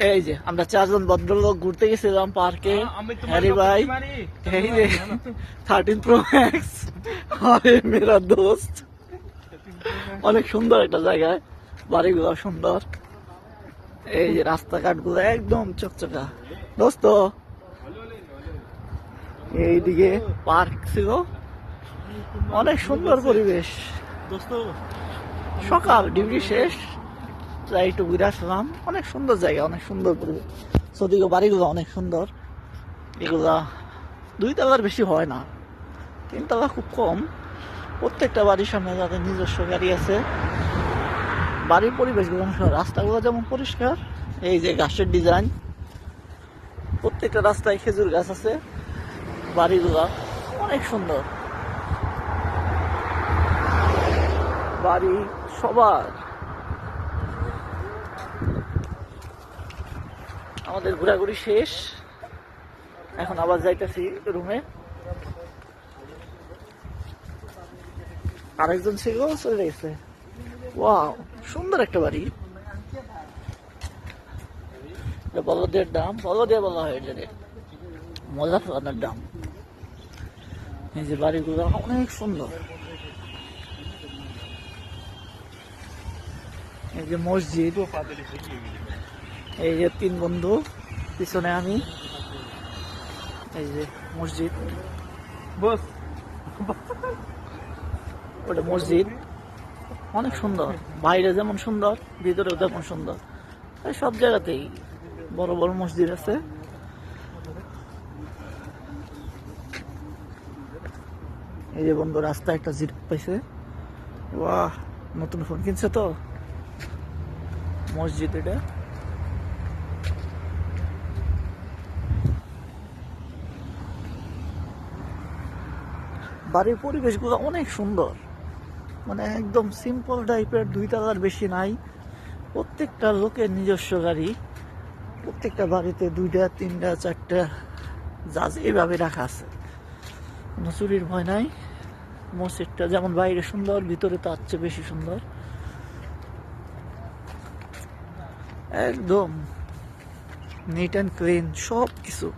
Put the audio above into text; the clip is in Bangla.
এই যে আমরা চারজন ভদ্রলোক ঘুরতে গেছিলাম পার্কে। হ্যারি ভাই, এই যে 13 Pro Max, আরে মেরা দোস্ত। অনেক সুন্দর একটা জায়গায়, বাড়িগুলো সুন্দর, এই যে রাস্তাঘাট গুলো একদম চকচকা দোস্ত। এইদিকে পার্ক ছিল, অনেক সুন্দর পরিবেশ দোস্ত। সকাল ডিউটি শেষ, তাই একটু ঘুরে আসলাম। অনেক সুন্দর জায়গা, অনেক সুন্দর পরিবেশ। সদিকে বাড়িগুলো অনেক সুন্দর, এগুলা 2 তলার বেশি হয় না, 3 তলা খুব কম। প্রত্যেকটা বাড়ির সামনে যাদের নিজস্ব গাড়ি আছে। বাড়ির পরিবেশগুলো, রাস্তাগুলো যেমন পরিষ্কার, এই যে গাছের ডিজাইন, প্রত্যেকটা রাস্তায় খেজুর গাছ আছে। বাড়িগুলা অনেক সুন্দর, বাড়ি সবার। আমাদের ঘোরাঘুরি শেষ, এখন আবার যাইতেছি রুমে। আরেকজন ছিল, চলে গেছে। ওয়াও, সুন্দর একটা বাড়ি। বলদের দাম, বলদিয়া বলা হয় এটাকে, মজা ফেলানোর দাম। এই যে বাড়িগুলো অনেক সুন্দর। এই যে মসজিদ, এই যে 3 বন্ধু, পিছনে আমি, এই যে মসজিদ, ওটা মসজিদ। অনেক সুন্দর, বাইরে যেমন সুন্দর, ভিতরেও তেমন সুন্দর। সব জায়গাতেই বড় বড় মসজিদ আছে। এই যে বন্ধু রাস্তায় একটা জিপ পাইছে। বাহ, নতুন ফোন কিনছে তো। মসজিদ এটা, বাড়ির পরিবেশগুলো অনেক সুন্দর, মানে একদম সিম্পল টাইপের। 2 তলার বেশি নাই। প্রত্যেকটা লোকের নিজস্ব গাড়ি, প্রত্যেকটা বাড়িতে 2টা 3টা 4টা জাজ এইভাবে রাখা আছে, কোনো চুরির ভয় নাই। মসজিদটা যেমন বাইরে সুন্দর, ভিতরে তার চেয়ে বেশি সুন্দর। একদম নিট অ্যান্ড ক্লিন সব কিছু।